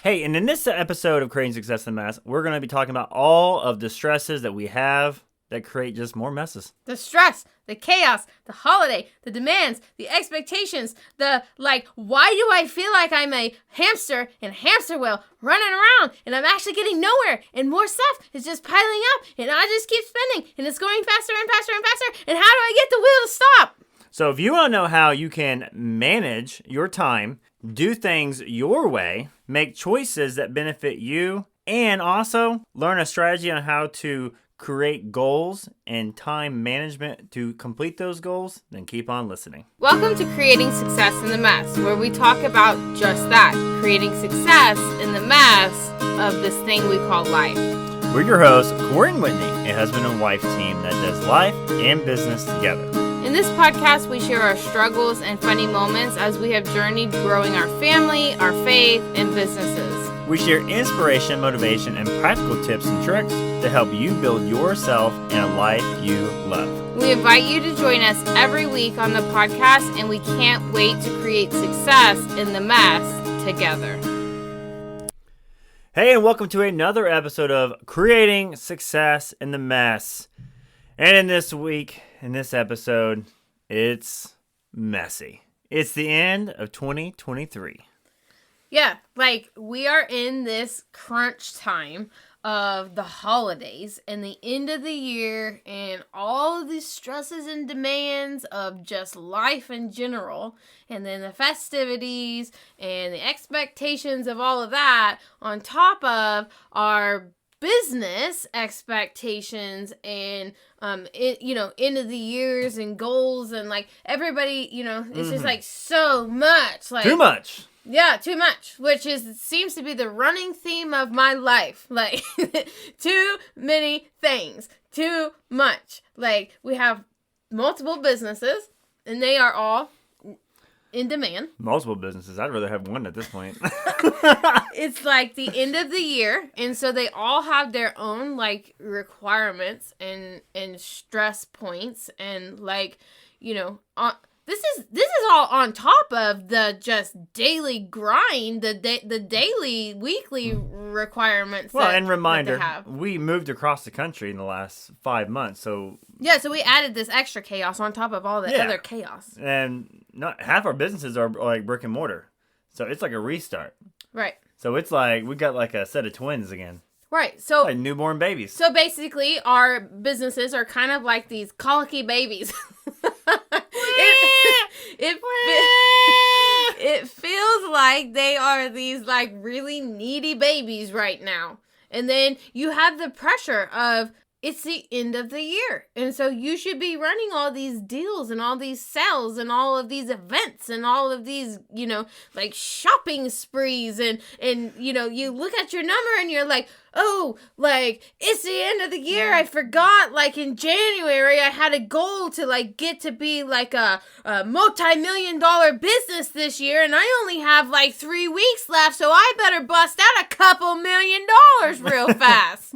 Hey, and in this episode of Creating Success in Mass, we're going to be talking about all of the stresses that we have that create just more messes. The stress, the chaos, the holiday, the demands, the expectations, why do I feel like I'm a hamster in a hamster wheel running around and I'm actually getting nowhere and more stuff is just piling up and I just keep spending and it's going faster and faster and faster and how do I get the wheel to stop? So if you want to know how you can manage your time, do things your way, make choices that benefit you, and also learn a strategy on how to create goals and time management to complete those goals, then keep on listening. Welcome to Creating Success in the Mess, where we talk about just that, creating success in the mess of this thing we call life. We're your hosts, Corey and Whitney, a husband and wife team that does life and business together. In this podcast, we share our struggles and funny moments as we have journeyed growing our family, our faith, and businesses. We share inspiration, motivation, and practical tips and tricks to help you build yourself in a life you love. We invite you to join us every week on the podcast, and we can't wait to create success in the mess together. Hey, and welcome to another episode of Creating Success in the Mess. And in this episode, it's messy. It's the end of 2023. Yeah, we are in this crunch time of the holidays and the end of the year and all of these stresses and demands of just life in general, and then the festivities and the expectations of all of that on top of our business expectations and end of the years and goals and everybody, it's just so much, too much. Yeah, too much, which seems to be the running theme of my life. Too many things, too much. We have multiple businesses and they are all in demand. Multiple businesses. I'd rather have one at this point. It's the end of the year, and so they all have their own requirements and stress points, and this is all on top of the just daily grind, the daily, weekly requirements. Well, and reminder, we moved across the country in the last 5 months, so yeah, so we added this extra chaos on top of all the other chaos. And not half our businesses are brick and mortar, so it's like a restart. Right. So it's we got a set of twins again. Right. So like newborn babies. So basically, our businesses are kind of like these colicky babies. It feels like they are these really needy babies right now. And then you have the pressure of it's the end of the year. And so you should be running all these deals and all these sales and all of these events and all of these, shopping sprees. And you look at your number and you're like, oh, it's the end of the year. I forgot, in January, I had a goal to, get to be, a multi-million-dollar business this year, and I only have, 3 weeks left, so I better bust out a couple $1 million real fast.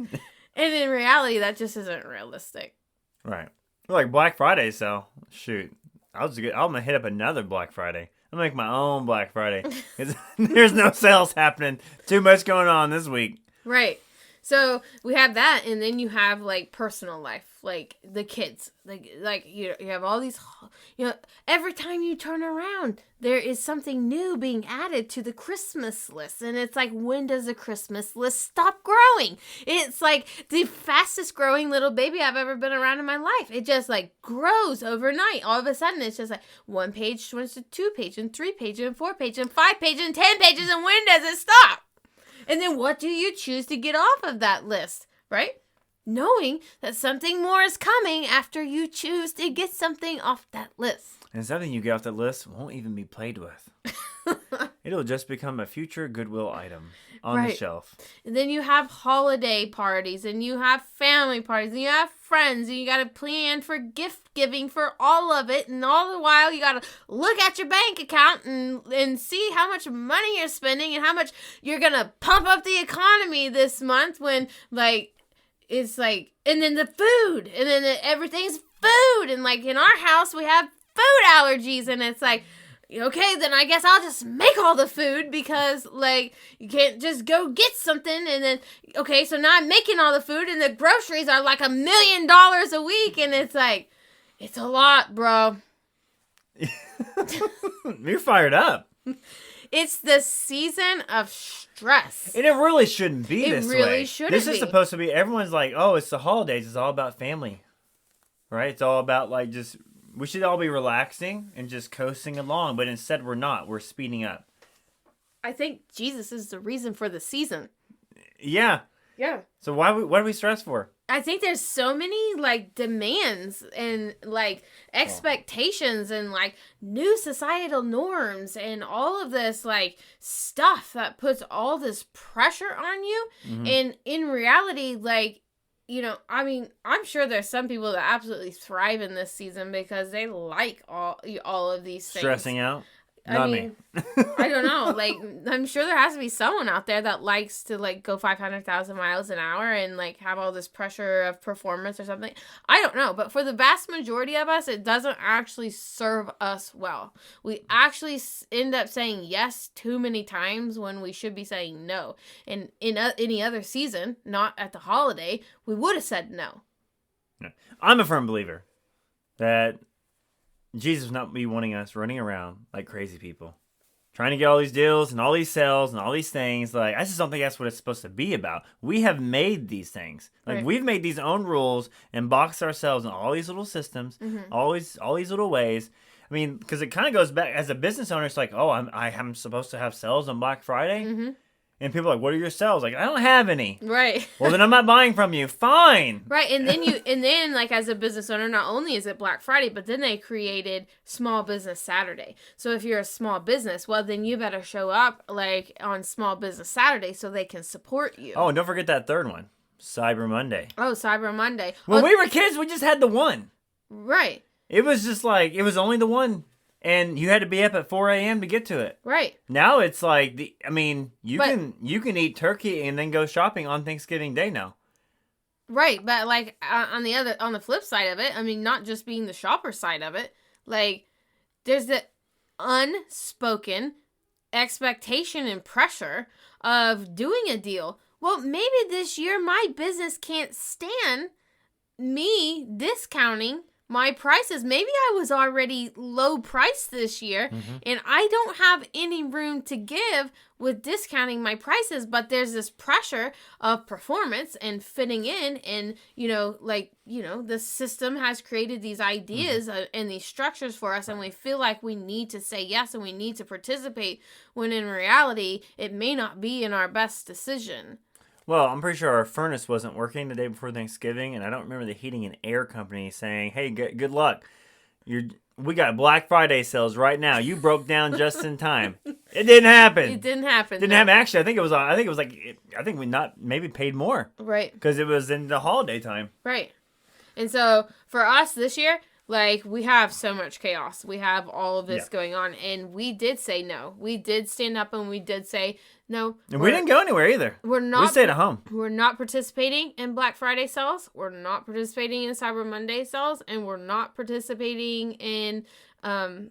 And in reality, that just isn't realistic. Right. Like Black Friday, so, shoot, I'm going to hit up another Black Friday. I'm going to make my own Black Friday. There's no sales happening. Too much going on this week. Right. So we have that, and then you have personal life, the kids, you have all these, every time you turn around, there is something new being added to the Christmas list, and it's when does the Christmas list stop growing? It's the fastest growing little baby I've ever been around in my life. It just grows overnight. All of a sudden, it's just 1 page turns to 2 page, and 3 page, and 4 page, and 5 page, and 10 pages, and when does it stop? And then what do you choose to get off of that list, right? Knowing that something more is coming after you choose to get something off that list. And something you get off that list won't even be played with. It'll just become a future Goodwill item on the shelf. And then you have holiday parties, and you have family parties, and you have friends, and you got to plan for gift giving for all of it, and all the while you got to look at your bank account and see how much money you're spending and how much you're going to pump up the economy this month when, it's and then the food, and then everything's food, and in our house we have food allergies, and it's okay, then I guess I'll just make all the food because, like, you can't just go get something and then, okay, so now I'm making all the food and the groceries are like $1 million a week. And it's like, it's a lot, bro. You're fired up. It's the season of stress. And it really shouldn't be this way. It really shouldn't This is be. supposed to be, everyone's like, oh, it's the holidays. It's all about family. Right? It's all about, like, just, we should all be relaxing and just coasting along. But instead, we're not. We're speeding up. I think Jesus is the reason for the season. Yeah. Yeah. So what do we stress for? I think there's so many like demands and like expectations and like new societal norms and all of this like stuff that puts all this pressure on you. Mm-hmm. And in reality, like, you know, I mean, I'm sure there's some people that absolutely thrive in this season because they like all of these things. Stressing out? I Not mean, me. I don't know. Like, I'm sure there has to be someone out there that likes to, like, go 500,000 miles an hour and, like, have all this pressure of performance or something. I don't know. But for the vast majority of us, it doesn't actually serve us well. We actually end up saying yes too many times when we should be saying no. And in any other season, not at the holiday, we would have said no. I'm a firm believer that Jesus would not be wanting us running around like crazy people, trying to get all these deals and all these sales and all these things. Like, I just don't think that's what it's supposed to be about. We have made these things. Like, Right. we've made these own rules and boxed ourselves in all these little systems, all these little ways. I mean, because it kind of goes back as a business owner. It's like, oh, I'm supposed to have sales on Black Friday, and people are like, what are your sales? Like, I don't have any. Right. Well, then I'm not buying from you. Fine. Right, and then like as a business owner, not only is it Black Friday, but then they created Small Business Saturday. So if you're a small business, well, then you better show up like on Small Business Saturday so they can support you. Oh, and don't forget that third one, Cyber Monday. Oh, Cyber Monday. When we were kids, we just had the one. Right, It was just like, it was only the one. And you had to be up at 4 a.m. to get to it. right, Now it's like, you But- can eat turkey and then go shopping on Thanksgiving Day now. right. But like on the flip side of it, I mean, not just being the shopper side of it, like there's the unspoken expectation and pressure of doing a deal. Well, maybe this year my business can't stand me discounting my prices. Maybe I was already low priced this year and I don't have any room to give with discounting my prices, but there's this pressure of performance and fitting in and, the system has created these ideas and these structures for us and we feel like we need to say yes and we need to participate when in reality it may not be in our best decision. Well, I'm pretty sure our furnace wasn't working the day before Thanksgiving, and I don't remember the heating and air company saying, hey, good luck. We got Black Friday sales right now. You broke down just in time. It didn't happen. It didn't happen. Didn't happen. Actually, I think we not maybe paid more Right. because it was in the holiday time. Right. And so for us this year, like we have so much chaos. We have all of this going on and we did say no. We did stand up and we did say no. And we didn't go anywhere either. We're not. We stayed at home. We're not participating in Black Friday sales. We're not participating in Cyber Monday sales, and we're not participating in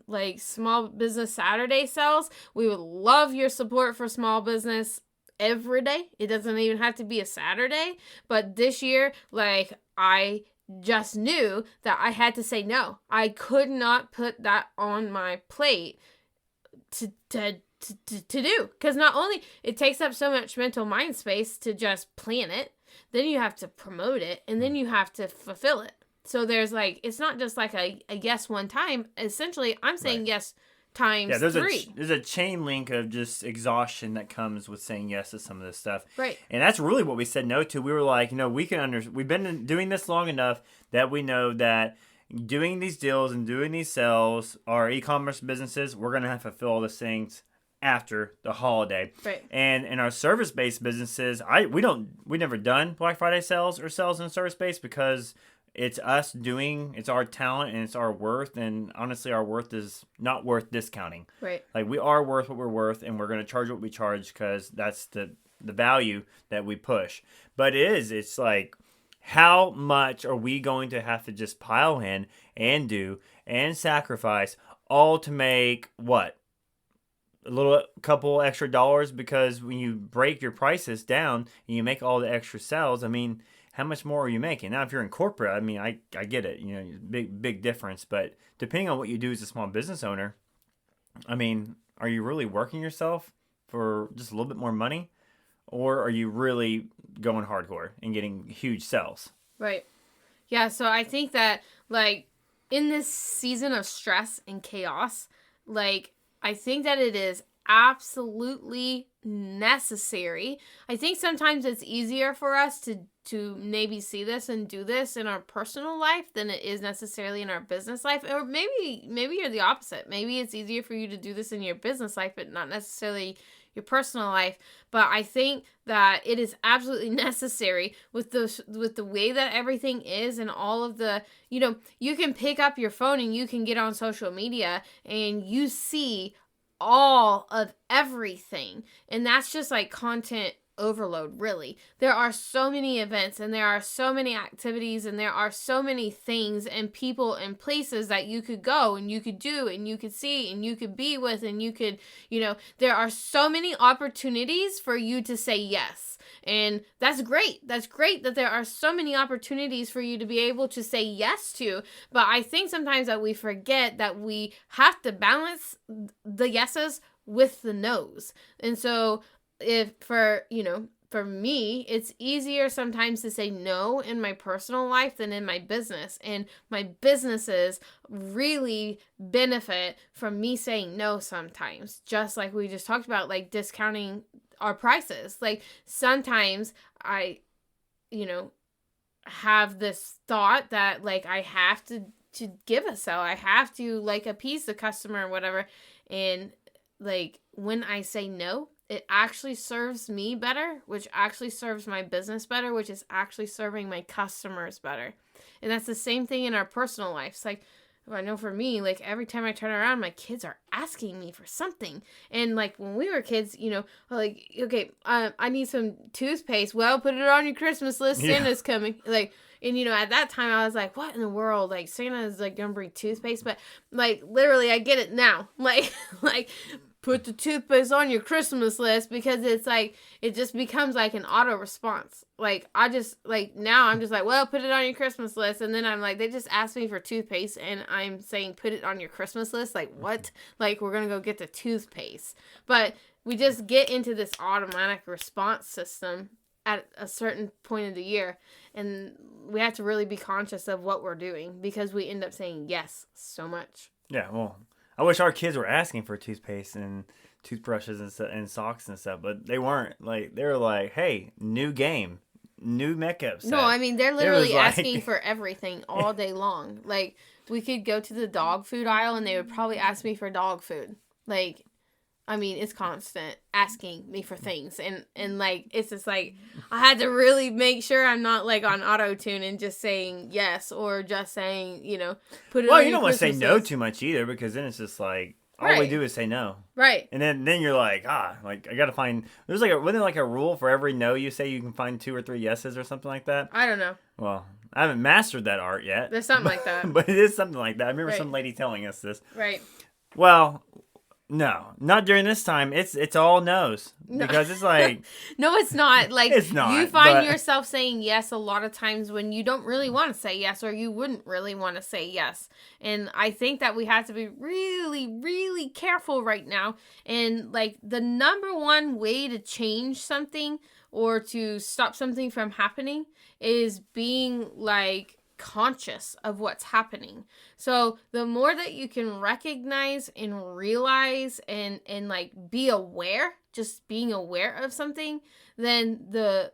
like Small Business Saturday sales. We would love your support for small business every day. It doesn't even have to be a Saturday. But this year, like I just knew that I had to say no. I could not put that on my plate to do, because not only it takes up so much mental mind space to just plan it, then you have to promote it and then you have to fulfill it. So there's like, it's not just like a yes one time. Essentially I'm saying yes times three. There's a chain link of just exhaustion that comes with saying yes to some of this stuff. Right. And that's really what we said no to. We were like, we've been doing this long enough that we know that doing these deals and doing these sales, our e-commerce businesses, we're going to have to fulfill all those things after the holiday. Right. And in our service-based businesses, we never done Black Friday sales or sales in service-based because it's us it's our talent and it's our worth. And honestly, our worth is not worth discounting. Right. Like we are worth what we're worth and we're going to charge what we charge because that's the value that we push. But it's like, how much are we going to have to just pile in and do and sacrifice all to make what? A little couple extra dollars, because when you break your prices down and you make all the extra sales, I mean, how much more are you making? Now, if you're in corporate, I mean, I get it, big difference. But depending on what you do as a small business owner, I mean, are you really working yourself for just a little bit more money? Or are you really going hardcore and getting huge sales? Right. Yeah, so I think that, like, in this season of stress and chaos, like, I think that it is absolutely necessary. I think sometimes it's easier for us to maybe see this and do this in our personal life than it is necessarily in our business life. Or maybe you're the opposite. Maybe it's easier for you to do this in your business life, but not necessarily your personal life. But I think that it is absolutely necessary with the way that everything is, and all of the, you can pick up your phone and you can get on social media and you see all of everything, and that's just like content overload. Really, there are so many events, and there are so many activities, and there are so many things and people and places that you could go and you could do and you could see and you could be with, and you could, there are so many opportunities for you to say yes. And that's great. That's great that there are so many opportunities for you to be able to say yes to. But I think sometimes that we forget that we have to balance the yeses with the nos. And so for me, it's easier sometimes to say no in my personal life than in my business. And my businesses really benefit from me saying no sometimes, just like we just talked about, like discounting our prices. Like sometimes I, have this thought that like I have to give a sell. I have to like appease the customer or whatever. And like when I say no, it actually serves me better, which actually serves my business better, which is actually serving my customers better. And that's the same thing in our personal lives. Like, I know for me, like every time I turn around, my kids are asking me for something. And like when we were kids, like, okay, I need some toothpaste. Well, put it on your Christmas list. Santa's coming. Like, and at that time I was like, what in the world? Like Santa is like gonna bring toothpaste, but like literally I get it now. Like put the toothpaste on your Christmas list, because it's like, it just becomes like an auto response. Like, now I'm just like, well, put it on your Christmas list. And then I'm like, they just asked me for toothpaste and I'm saying, put it on your Christmas list. Like, what? Like, we're going to go get the toothpaste. But we just get into this automatic response system at a certain point of the year. And we have to really be conscious of what we're doing, because we end up saying yes so much. Yeah, well, I wish our kids were asking for toothpaste and toothbrushes and socks and stuff, but they weren't. Like, they were like, hey, new game, new makeup set. No, I mean, they're literally asking for everything all day long. Like, we could go to the dog food aisle and they would probably ask me for dog food. Like, I mean, it's constant asking me for things. And like, it's just like, I had to really make sure I'm not like on auto-tune and just saying yes, or just saying, put it on. Well, you don't want to say no too much either, because then it's just like, all we do is say no. Right. And then you're like, like, I got to find, wasn't there like a rule for every no you say you can find 2 or 3 yeses or something like that? I don't know. Well, I haven't mastered that art yet. There's something like that. But it is something like that. I remember some lady telling us this. Right. Well, no, not during this time. It's all no's, because it's like no, it's not. Like, it's not. You find yourself saying yes a lot of times when you don't really want to say yes, or you wouldn't really want to say yes. And I think that we have to be really, really careful right now. And like, the number one way to change something or to stop something from happening is being like conscious of what's happening. So the more that you can recognize and realize and like be aware, just being aware of something, then the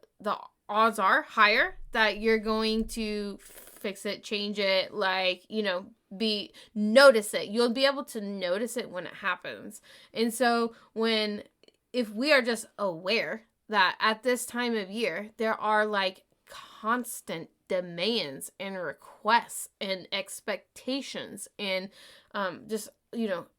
odds are higher that you're going to fix it, change it, like, notice it. You'll be able to notice it when it happens. And so if we are just aware that at this time of year, there are like constant demands and requests and expectations and just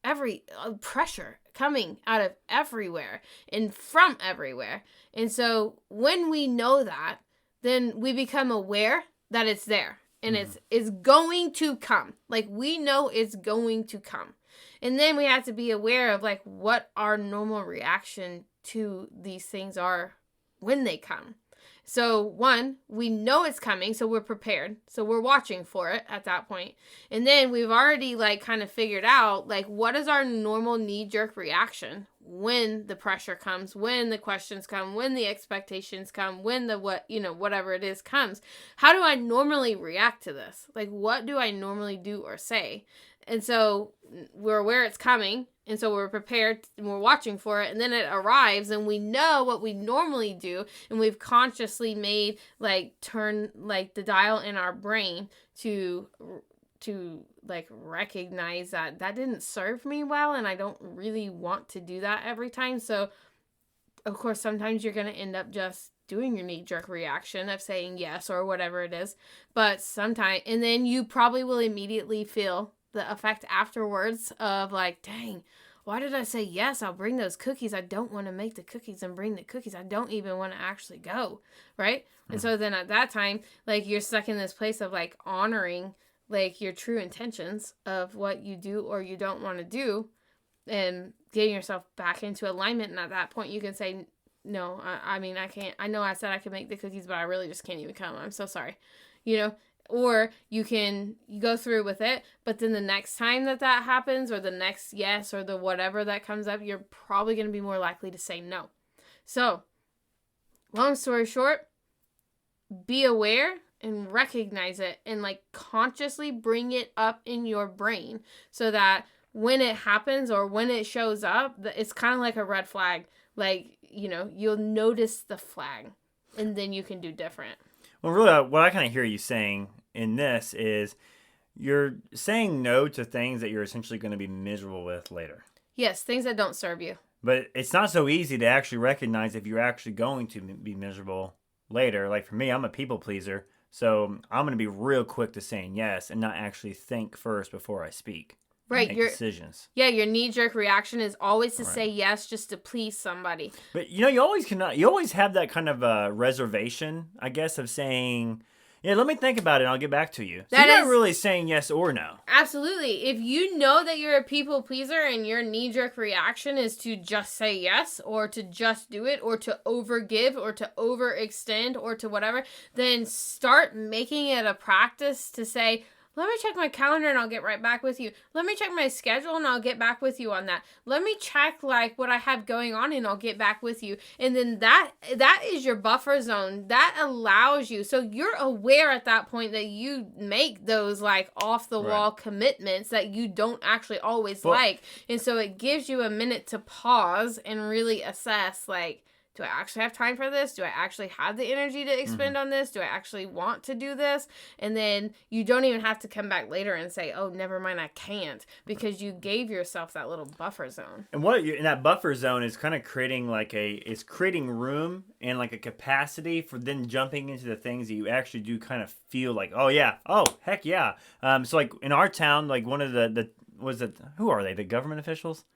every pressure coming out of everywhere and from everywhere. And so when we know that, then we become aware that it's there and it's going to come. Like, we know it's going to come. And then we have to be aware of like what our normal reaction to these things are when they come. So one, we know it's coming, so we're prepared. So we're watching for it at that point. And then we've already like kind of figured out like what is our normal knee-jerk reaction when the pressure comes, when the questions come, when the expectations come, when the whatever it is comes. How do I normally react to this? Like what do I normally do or say? And so we're aware it's coming, and so we're prepared and we're watching for it, and then it arrives and we know what we normally do, and we've consciously made like turn like the dial in our brain to like recognize that didn't serve me well, and I don't really want to do that every time. So of course sometimes you're going to end up just doing your knee-jerk reaction of saying yes or whatever it is, but sometimes, and then you probably will immediately feel the effect afterwards of like, dang, why did I say yes? I'll bring those cookies. I don't want to make the cookies and bring the cookies. I don't even want to actually go, right? And so then at that time, like you're stuck in this place of like honoring like your true intentions of what you do or you don't want to do, and getting yourself back into alignment. And at that point you can say, no, I mean, I can't. I know I said I could make the cookies, but I really just can't even come. I'm so sorry, Or you go through with it, but then the next time that happens, or the next yes, or the whatever that comes up, you're probably going to be more likely to say no. So, long story short, be aware and recognize it, and like consciously bring it up in your brain so that when it happens or when it shows up, it's kind of like a red flag. Like, you'll notice the flag, and then you can do different. Well, really, what I kind of hear you saying in this is you're saying no to things that you're essentially going to be miserable with later. Yes, things that don't serve you. But it's not so easy to actually recognize if you're actually going to be miserable later. Like for me, I'm a people pleaser, so I'm going to be real quick to saying yes and not actually think first before I speak. Right, make decisions. Yeah, your knee-jerk reaction is always to say yes just to please somebody. But you always have that kind of reservation, I guess, of saying, yeah, let me think about it and I'll get back to you. So you're not really saying yes or no. Absolutely. If you know that you're a people pleaser and your knee-jerk reaction is to just say yes, or to just do it, or to overgive, or to overextend, or to whatever, then start making it a practice to say, let me check my calendar and I'll get right back with you. Let me check my schedule and I'll get back with you on that. Let me check like what I have going on and I'll get back with you. And then that is your buffer zone. That allows you. So you're aware at that point that you make those like off the wall commitments that you don't actually always like. And so it gives you a minute to pause and really assess like, do I actually have time for this? Do I actually have the energy to expend on this? Do I actually want to do this? And then you don't even have to come back later and say, oh, never mind, I can't, because you gave yourself that little buffer zone. And in that buffer zone is kind of creating it's creating room and like a capacity for then jumping into the things that you actually do kind of feel like, oh yeah, oh heck yeah. So like in our town, like one of who are they? The government officials?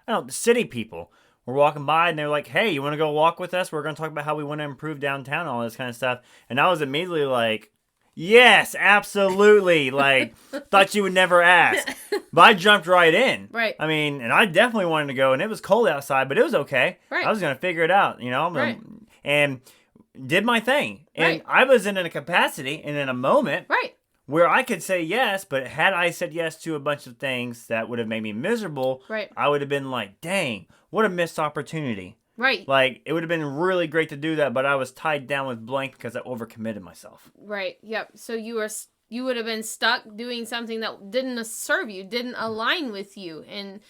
I don't know, the city people. We're walking by and they're like, hey, you want to go walk with us? We're going to talk about how we want to improve downtown and all this kind of stuff. And I was immediately like, yes, absolutely. Like, thought you would never ask. But I jumped right in. Right. I mean, and I definitely wanted to go, and it was cold outside, but it was okay. Right. I was going to figure it out, and did my thing. And right. I was in a capacity and in a moment. Right. Where I could say yes, but had I said yes to a bunch of things that would have made me miserable, right. I would have been like, dang, what a missed opportunity. Right. Like, it would have been really great to do that, but I was tied down with blank because I overcommitted myself. Right. Yep. So you would have been stuck doing something that didn't serve you, didn't align with you, and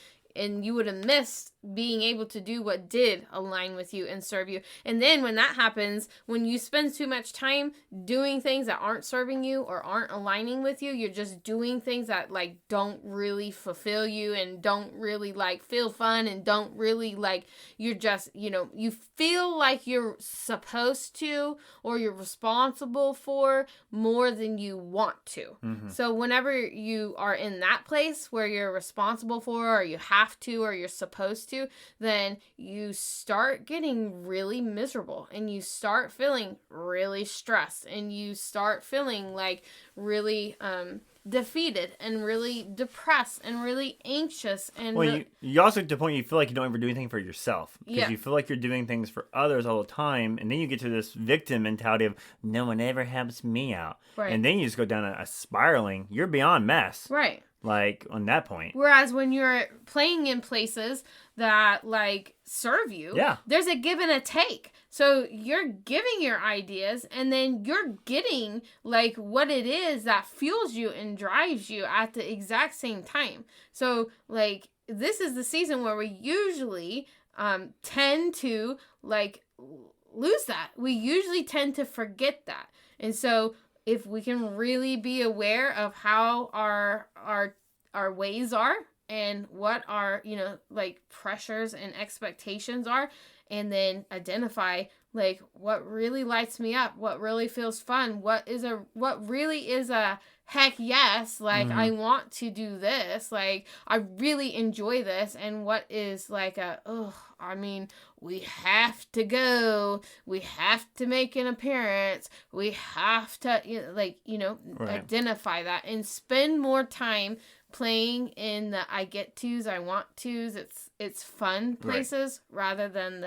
you would have missed being able to do what did align with you and serve you. And then when that happens, when you spend too much time doing things that aren't serving you or aren't aligning with you, you're just doing things that like don't really fulfill you and don't really like feel fun and don't really like, you're just, you feel like you're supposed to or you're responsible for more than you want to. Mm-hmm. So whenever you are in that place where you're responsible for, or you have to, or you're supposed to, then you start getting really miserable and you start feeling really stressed and you start feeling like really defeated and really depressed and really anxious and Well, you also get to the point you feel like you don't ever do anything for yourself because Yeah. you feel like you're doing things for others all the time, and then you get to this victim mentality of no one ever helps me out, Right. and then you just go down a spiraling. You're beyond mess, right. like on that point. Whereas when you're playing in places that like serve you, Yeah. there's a give and a take. So you're giving your ideas and then you're getting like what it is that fuels you and drives you at the exact same time. So like this is the season where we usually tend to like lose that. We usually tend to forget that. And so if we can really be aware of how our ways are and what our, like pressures and expectations are, and then identify like what really lights me up, what really feels fun, what really is a heck yes, like I want to do this, like I really enjoy this, and what is like we have to go, we have to make an appearance, we have to Right. identify that and spend more time playing in the I get tos, I want tos, it's fun places rather than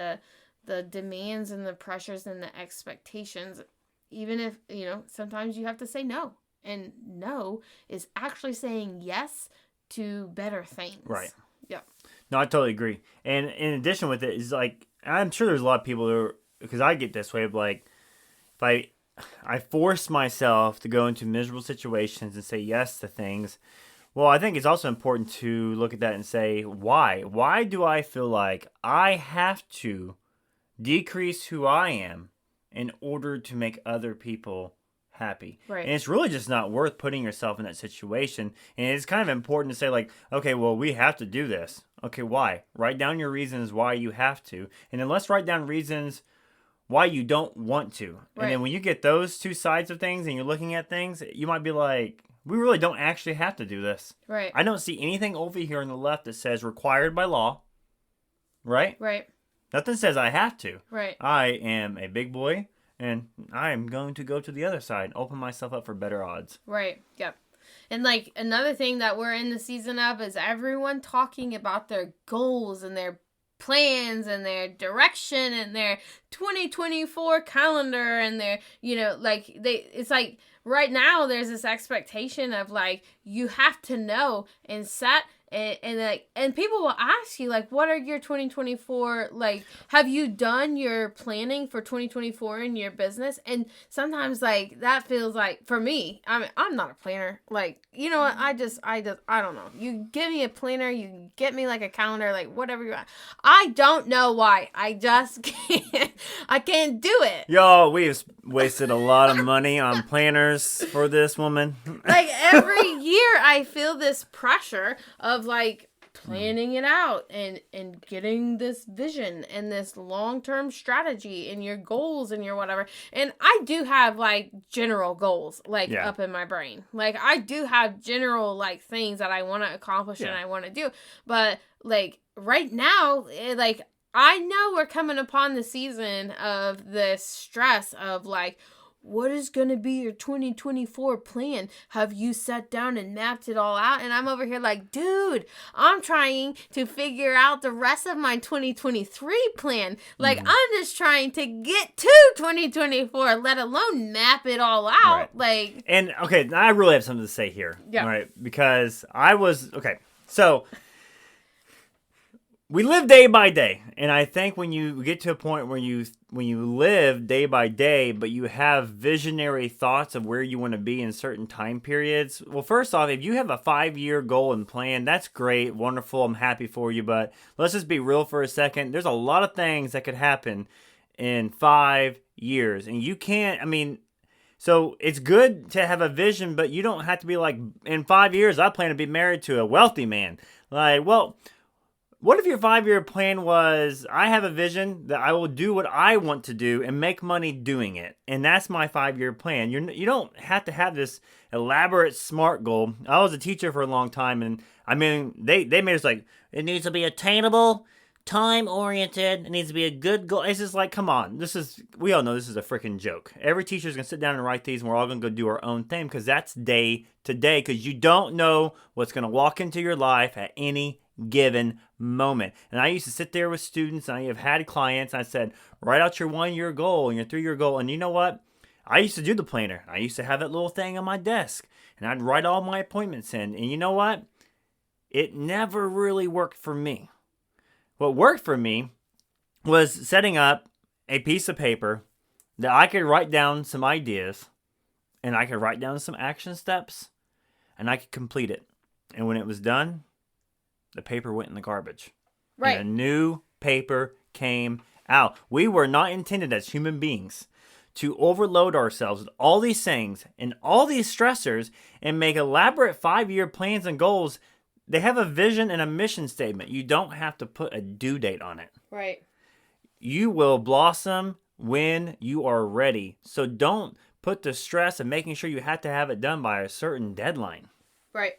the demands and the pressures and the expectations. Even if sometimes you have to say no, and no is actually saying yes to better things. Right. Yeah. No, I totally agree. And in addition with it is like, I'm sure there's a lot of people who are, because I get this way of like, if I force myself to go into miserable situations and say yes to things. Well, I think it's also important to look at that and say, why? Why do I feel like I have to decrease who I am in order to make other people happy? Right. And it's really just not worth putting yourself in that situation. And it's kind of important to say like, okay, well, we have to do this. Okay, why? Write down your reasons why you have to. And then let's write down reasons why you don't want to. Right. And then when you get those two sides of things and you're looking at things, you might be like, we really don't actually have to do this. Right. I don't see anything over here on the left that says required by law. Right? Right. Nothing says I have to. Right. I am a big boy, and I am going to go to the other side and open myself up for better odds. Right. Yep. And like another thing that we're in the season of is everyone talking about their goals and their plans and their direction and their 2024 calendar and their, it's like right now there's this expectation of like you have to know and set and people will ask you like, what are your 2024, like have you done your planning for 2024 in your business? And sometimes like that feels like, for me, I'm not a planner, like, you know what, I don't know, you give me a planner, you get me like a calendar, like whatever you want, I don't know why, I just I can't do it. Yo, we've wasted a lot of money on planners for this woman. Like every year I feel this pressure of like planning it out and getting this vision and this long-term strategy and your goals and your whatever. And I do have like general goals like up in my brain. Like I do have general like things that I want to accomplish and I want to do. But like right now, like I know we're coming upon the season of this stress of like, what is going to be your 2024 plan? Have you sat down and mapped it all out? And I'm over here like, dude, I'm trying to figure out the rest of my 2023 plan. Like, I'm just trying to get to 2024, let alone map it all out. Right. Like, and okay, I really have something to say here. Yeah. Right? Because so we live day by day, and I think when you get to a point where you live day by day, but you have visionary thoughts of where you want to be in certain time periods. Well, first off, if you have a 5-year goal and plan, that's great, wonderful, I'm happy for you. But let's just be real for a second. There's a lot of things that could happen in 5 years, and you can't. I mean, so it's good to have a vision, but you don't have to be like, in 5 years, I plan to be married to a wealthy man. Like, well, what if your 5-year plan was, I have a vision that I will do what I want to do and make money doing it. And that's my 5-year plan. You don't have to have this elaborate SMART goal. I was a teacher for a long time, and I mean, they made us like, it needs to be attainable, time oriented. It needs to be a good goal. It's just like, come on. We all know this is a freaking joke. Every teacher's going to sit down and write these, and we're all going to go do our own thing because that's day to day, because you don't know what's going to walk into your life at any given moment. And I used to sit there with students, and I have had clients, and I said, write out your 1-year goal and your 3-year goal. And you know what? I used to do the planner. I used to have that little thing on my desk, and I'd write all my appointments in. And you know what? It never really worked for me. What worked for me was setting up a piece of paper that I could write down some ideas, and I could write down some action steps, and I could complete it. And when it was done, the paper went in the garbage. Right. And a new paper came out. We were not intended as human beings to overload ourselves with all these things and all these stressors and make elaborate 5-year plans and goals. They have a vision and a mission statement. You don't have to put a due date on it. Right. You will blossom when you are ready. So don't put the stress of making sure you have to have it done by a certain deadline. Right.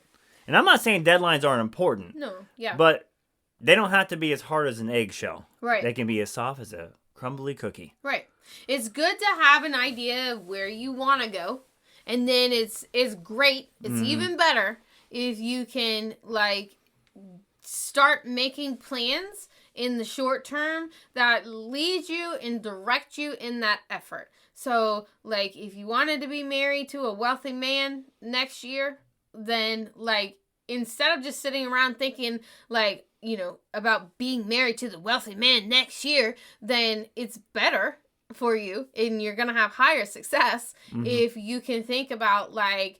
And I'm not saying deadlines aren't important. No. Yeah. But they don't have to be as hard as an eggshell. Right. They can be as soft as a crumbly cookie. Right. It's good to have an idea of where you want to go. And then it's great. It's even better if you can like start making plans in the short term that lead you and direct you in that effort. So like if you wanted to be married to a wealthy man next year, then like instead of just sitting around thinking like, you know, about being married to the wealthy man next year, then it's better for you and you're going to have higher success if you can think about like,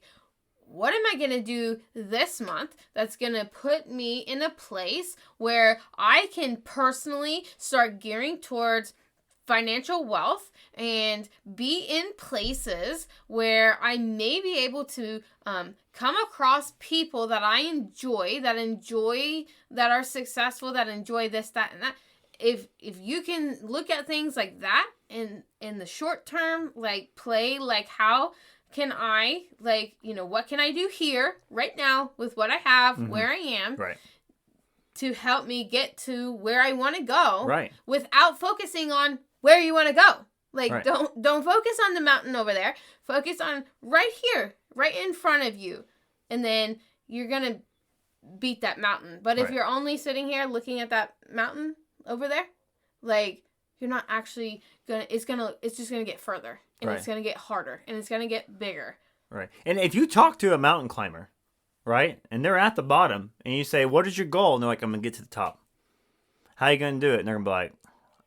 what am I going to do this month that's going to put me in a place where I can personally start gearing towards financial wealth and be in places where I may be able to come across people that I enjoy, that are successful, that enjoy this, that, and that. If you can look at things like that in the short term, like play, like how can I, like, you know, what can I do here right now with what I have, where I am, Right. to help me get to where I want to go, Right. without focusing on where you want to go. Like, Right. don't focus on the mountain over there. Focus on right here, right in front of you. And then you're going to beat that mountain. But if Right. you're only sitting here looking at that mountain over there, like, you're not actually it's just gonna get further, and Right. it's gonna get harder, and it's gonna get bigger. Right. And if you talk to a mountain climber, right, and they're at the bottom, and you say, what is your goal? And they're like, I'm going to get to the top. How are you going to do it? And they're going to be like,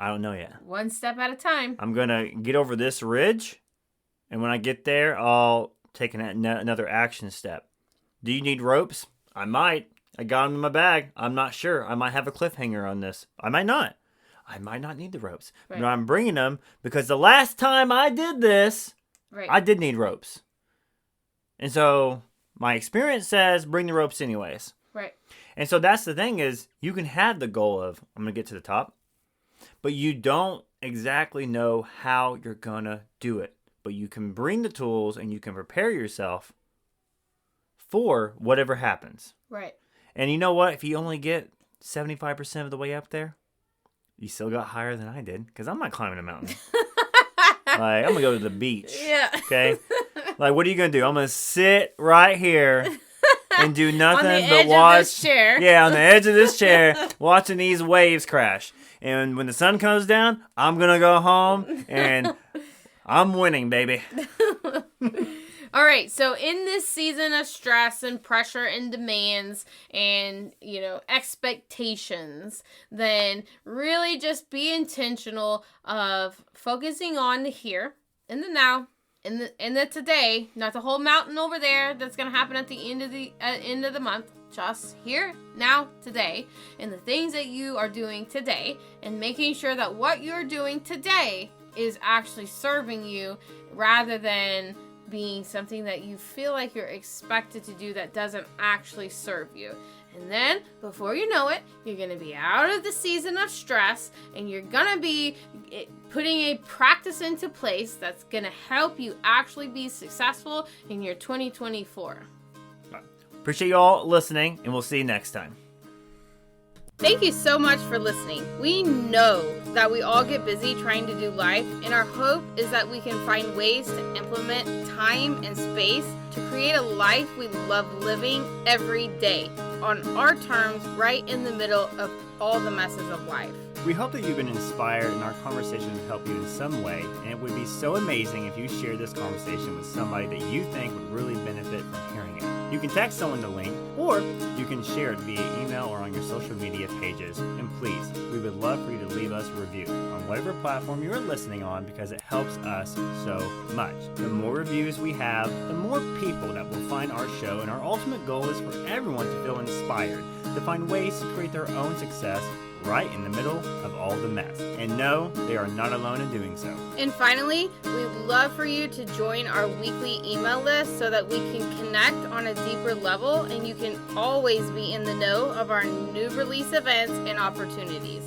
I don't know yet. One step at a time. I'm going to get over this ridge, and when I get there, I'll take another action step. Do you need ropes? I might. I got them in my bag. I'm not sure. I might have a cliffhanger on this. I might not. I might not need the ropes. Right. But I'm bringing them because the last time I did this, Right. I did need ropes. And so my experience says bring the ropes anyways. Right. And so that's the thing is you can have the goal of I'm going to get to the top, but you don't exactly know how you're going to do it. But you can bring the tools and you can prepare yourself for whatever happens. Right. And you know what? If you only get 75% of the way up there, you still got higher than I did because I'm not climbing a mountain. Like, I'm going to go to the beach. Yeah. Okay? Like, what are you going to do? I'm going to sit right here and do nothing on the but edge watch. of this chair. Yeah, on the edge of this chair, watching these waves crash. And when the sun comes down, I'm going to go home and I'm winning, baby. All right, so in this season of stress and pressure and demands and, you know, expectations, then really just be intentional of focusing on the here and the now, in the today, not the whole mountain over there that's going to happen at the end of the month. Just here, now, today, and the things that you are doing today, and making sure that what you're doing today is actually serving you rather than being something that you feel like you're expected to do that doesn't actually serve you. And then, before you know it, you're going to be out of the season of stress, and you're going to be putting a practice into place that's going to help you actually be successful in your 2024. Appreciate you all listening, and we'll see you next time. Thank you so much for listening. We know that we all get busy trying to do life, and our hope is that we can find ways to implement time and space to create a life we love living every day on our terms, right in the middle of all the messes of life. We hope that you've been inspired and our conversation will help you in some way, and it would be so amazing if you share this conversation with somebody that you think would really benefit from hearing it. You can text someone the link, or you can share it via email or on your social media pages. And please, we would love for you to leave us a review on whatever platform you are listening on because it helps us so much. The more reviews we have, the more people that will find our show, and our ultimate goal is for everyone to feel inspired, to find ways to create their own success right in the middle of all the mess. And no, they are not alone in doing so. And finally, we'd love for you to join our weekly email list so that we can connect on a deeper level and you can always be in the know of our new release events and opportunities.